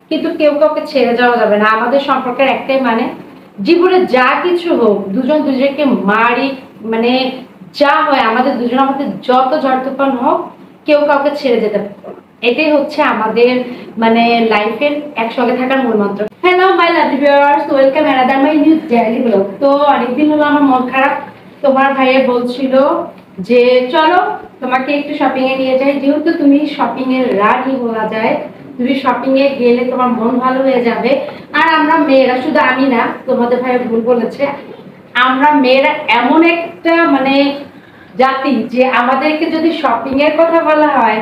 কিন্তু কেউ কাউকে ছেড়ে যাওয়া যাবে না। আমাদের সম্পর্কের একটাই মানে, জীবনে যা কিছু হোক, দুজন দুজনকে মারি, মানে যা হয় আমাদের দুজনের মধ্যে যত ঝড় তুফান হোক, কেউ কাউকে ছেড়ে যেতে পারবে না। এটাই হচ্ছে আমাদের মানে লাইফের একসঙ্গে থাকার মূল মন্ত্র। Hello my lovely viewers, welcome another my new daily blog. তো অনেকদিন হলো আমার মন খারাপ। তোমার ভাইয়া বলছিল যে চলো তোমাকে একটু শপিং এ নিয়ে যাই, যেহেতু তুমি শপিং এর রানী বলা যায়, তুমি শপিং এ গেলে তোমার মন ভালো হয়ে যাবে। আর আমরা মেয়েরা, শুধু আমি না, তোমাদের ভাই ভুল বলেছে, আমরা মেয়েরা এমন একটা মানে জাতি যে আমাদেরকে যদি শপিং এর কথা বলা হয়,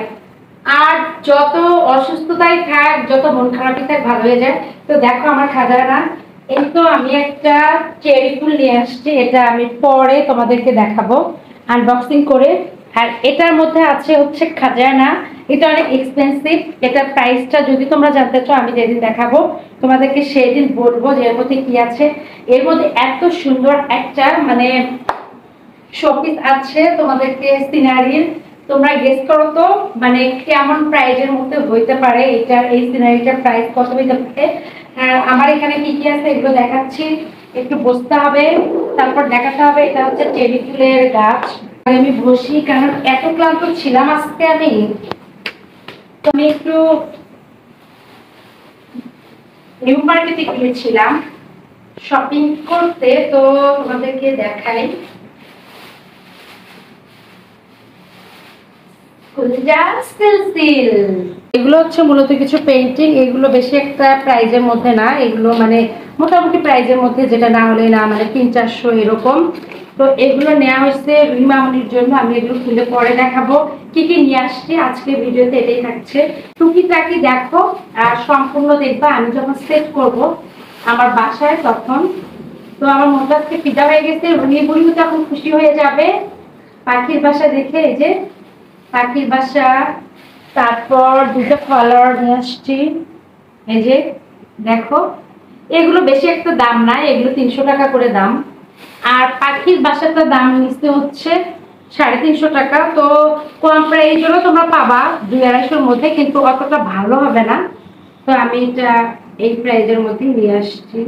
আর যত অসুস্থতাই থাক, যত মন খারাপই থাক, ভালো হয়ে যায়। তো দেখো আমার খাজানা, এই তো আমি একটা চেরি ফুল নিয়ে আসছি, এটা আমি পরে তোমাদেরকে দেখাবো আনবক্সিং করে। আর এটার মধ্যে আছে হচ্ছে খাজানা, এটা অনেক এক্সপেন্সিভ। এটা প্রাইসটা যদি তোমরা জানতে চাও, আমি যেদিন দেখাবো তোমাদেরকে সেদিন বলবো যে এর মধ্যে কি আছে। এর মধ্যে এত সুন্দর একটা মানে শোপিস আছে তোমাদেরকে সিনারির। তোমরা গেস করো তো মানে কেমন প্রাইজের মধ্যে হইতে পারে, এটা এই সিনারিটার প্রাইস কত হইতে পারে। আমার এখানে কি কি আছে এগুলো দেখাচ্ছি, একটু বসতে হবে, তারপর দেখাতে হবে। এটা হচ্ছে চেরি ফুলের গাছ। আমি বসি কারণ এত ক্লান্ত ছিলাম আজকে আমি। তো আমি একটু নিউ মার্কেটে গিয়েছিলাম শপিং করতে, তো তোমাদেরকে দেখাই। এগুলো হচ্ছে মূলত কিছু পেইন্টিং, এগুলো বেশি একটা প্রাইজের মধ্যে না, এগুলো মানে মোটামুটি প্রাইজের মধ্যে, যেটা না হলে না মানে 300-400 এরকম। তো এগুলো নেওয়া হয়েছে রিমামনির জন্য। আমি এগুলো খুলে পরে দেখাবো কি কি নিয়ে আসছি। আজকে ভিডিওতে এটাই থাকছে, টুকিটাকি দেখো আর সম্পূর্ণ দেখবা আমি যখন সেট করব আমার বাসায় তখন। তো আমার মনটা আজকে ফিদা হয়ে গেছে, রুনি বুড়িও তখন খুশি হয়ে যাবে পাখির বাসা দেখে। এই যে পাখির বাসা, তারপর দুটো ফলোয়ার নিয়ে আসছি, এই যে দেখো। এগুলো বেশি একটা দাম না, এগুলো 300 টাকা করে দাম। আর পাখির বাসাটার দাম নিচ্ছে হচ্ছে 350 টাকা। তো কম প্রাইজেরও তোমরা পাবা 200-250-র মধ্যে, কিন্তু অতটা ভালো হবে না। তো আমি এটা এই প্রাইজের মধ্যে নিয়ে আসছি।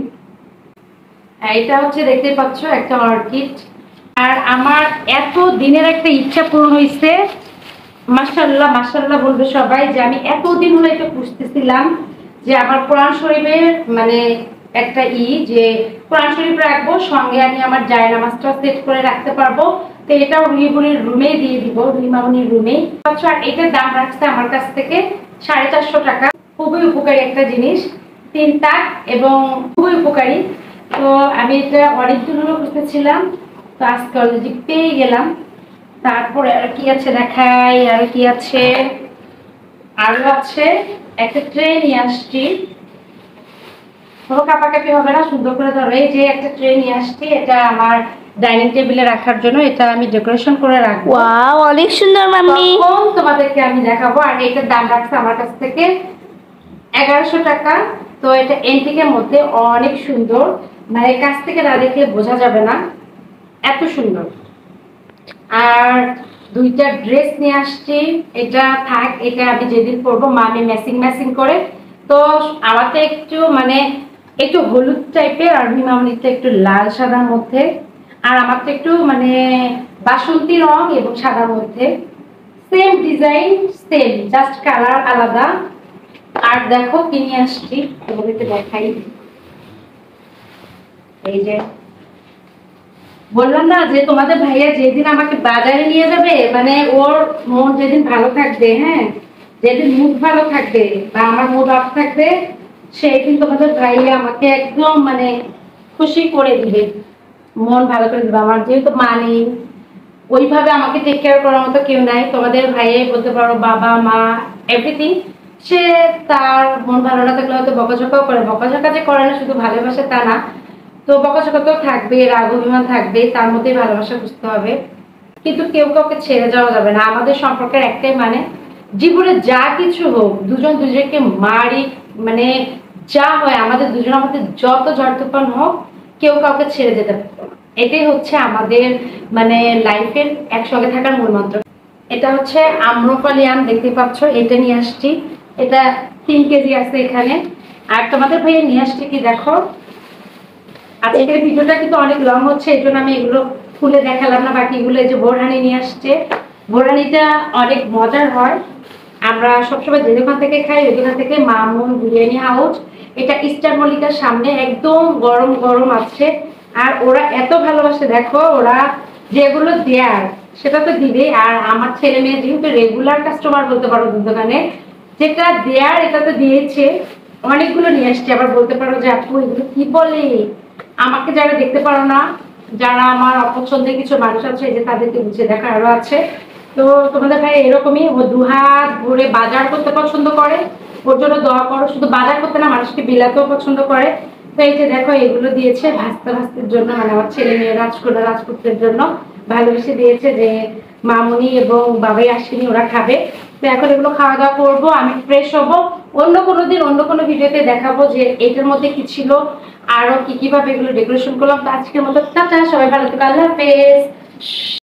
এটা হচ্ছে দেখতে পাচ্ছ একটা অর্কিড। আর আমার এত দিনের একটা ইচ্ছা পূরণ হয়েছে, মাশাআল্লাহ মাশাআল্লাহ বলবে সবাই, যে আমি এতদিন হলো এটা খুঁজতেছিলাম যে আমার কোরআন শরীফের মানে একটা যে কোরআন শরীফ রাখবো, সঙ্গে আমি আমার জায়নামাজটা সেট করে রাখতে পারবো। তো এটাও রুহিবুলির রুমে দিয়ে দিব, রুহিমামনির রুমে। আর এটার দাম রাখছে আমার কাছ থেকে 450 টাকা। খুবই উপকারী একটা জিনিস, 3 তাক এবং খুবই উপকারী। তো আমি এটা অনেকদিন হলো খুঁজতেছিলাম, তো আজকে অলরেডি পেয়ে গেলাম। তারপরে আর কি আছে দেখাই, আর কি আছে, আরো আছে একটা ট্রে নিয়ে আসছি। কোনো কাপাকাপি হবে না, সুন্দর করে ধরো। এই যে একটা ট্রে নিয়ে আসছি, এটা আমার ডাইনিং টেবিলে রাখার জন্য, এটা আমি ডেকোরেশন করে রাখবো। ওয়াও অনেক সুন্দর মাম্মি, তখন তোমাদেরকে আমি দেখাবো। আর এটার দাম রাখছে আমার কাছ থেকে 1100 টাকা। তো এটা এন্টিকের মধ্যে অনেক সুন্দর, মানে কাছ থেকে না দেখলে বোঝা যাবে না, এত সুন্দর। আর দুইটা ড্রেস নিয়ে আসছি, এটা থাক, এটা আমি যেদিন পরবো মামি ম্যাচিং করে। তো আমার তো একটু মানে একটু হলুদ টাইপের, আর মামনিটা একটু লাল সাদার মধ্যে, আর আমার তো একটু মানে বাসন্তী রং এবং সাদার মধ্যে, same design same, just colour আলাদা। আর দেখো কি নিয়ে আসছি তোমাদেরকে দেখাই। এই যে বললাম না যে তোমাদের ভাইয়া যেদিন আমাকে বাজারে নিয়ে যাবে, মানে ওর মন যেদিন ভালো থাকবে, হ্যাঁ, যেদিন মুড ভালো থাকবে বা আমার মুড অফ থাকবে, সেই দিন তোমাদের ভাইয়া আমাকে একদম মানে খুশি করে দিবে, মন ভালো করে দিবে। আমার যেহেতু মা নেই, ওইভাবে আমাকে টেক কেয়ার করার মতো কেউ নাই। তোমাদের ভাইয়াই বলতে পারো, বাবা মা এভরিথিং। সে তার মন ভালো না থাকলে হয়তো বকাঝকাও করে, বকাঝকা যে করে না শুধু ভালোবাসে তা না, তো বকাঝকা তো থাকবে, রাগ অভিমান থাকবে, তার মধ্যে ভালোবাসা বুঝতে হবে। কিন্তু কেউ কাউকে ছেড়ে যাওয়া যাবে না। আমাদের সম্পর্কের একটাই মানে, জীবনে যা কিছু হোক, দুজন দুজনকে মারি, মানে যা হয় আমাদের দুজনের মধ্যে যত ঝড় তুফান হোক, কেউ কাউকে ছেড়ে যেতে পারবে না। এটাই হচ্ছে আমাদের মানে লাইফের একসঙ্গে থাকার মূল মন্ত্র। এটা হচ্ছে আম্রপালি আম, দেখতে পাচ্ছ, এটা নিয়ে আসছি। এটা 3 কেজি আছে এখানে। আর তোমাদের ভাইয়া নিয়ে আসছে কি দেখো, আজকের ভিডিওটা কিন্তু অনেক লং হচ্ছে, এই জন্য আমি এগুলো খুলে দেখালাম না। বাকিগুলো এই যে বোরহানি নিয়ে আসছে, বোরহানিটা অনেক মজার হয়। আমরা সবসময় যে দোকান থেকে খাই ওই দোকান থেকে, মামুন বিরিয়ানি হাউস, এটা ইস্টার মল্লিকার সামনে, একদম গরম গরম আছে। আর ওরা এত ভালোবাসে দেখো, ওরা যেগুলো দেয়ার সেটা তো দিবে। আর আমার ছেলে মেয়ে যেহেতু রেগুলার কাস্টমার বলতে পারো দোকানে, যেটা দেয়ার এটা তো দিয়েছে, অনেকগুলো নিয়ে আসছে। আবার বলতে পারো যে আপু এগুলো কি বলে, আমাকে যারা দেখতে পারো না, যারা আমার অপছন্দের কিছু মানুষ আছে, এই যে তাদেরকে বুঝে দেখা আরো আছে। তো তোমাদের ভাই এরকমই, ও দুহাত ভরে বাজার করতে পছন্দ করে, ওর জন্য দোয়া করো। শুধু বাজার করতে না, মানুষকে বিলাতেও পছন্দ করে। তো এই যে দেখো এগুলো দিয়েছে ভাস্তা ভাস্তির জন্য, মানে আমার ছেলে মেয়ে রাজকন্যা রাজপুত্রের জন্য ভালোবেসে দিয়েছে, যে মামুনি এবং বাবাই আসেনি, ওরা খাবে। তো এখন এগুলো খাওয়া দাওয়া করবো, আমি ফ্রেশ হবো। অন্য কোনো দিন অন্য কোনো ভিডিওতে দেখাবো যে এটার মধ্যে কি ছিল, আরো কি কিভাবে এগুলো ডেকোরেশন করলাম। তো আজকের মতো টাটা, সবাই ভালো থেকো, আল্লাহ হাফেজ।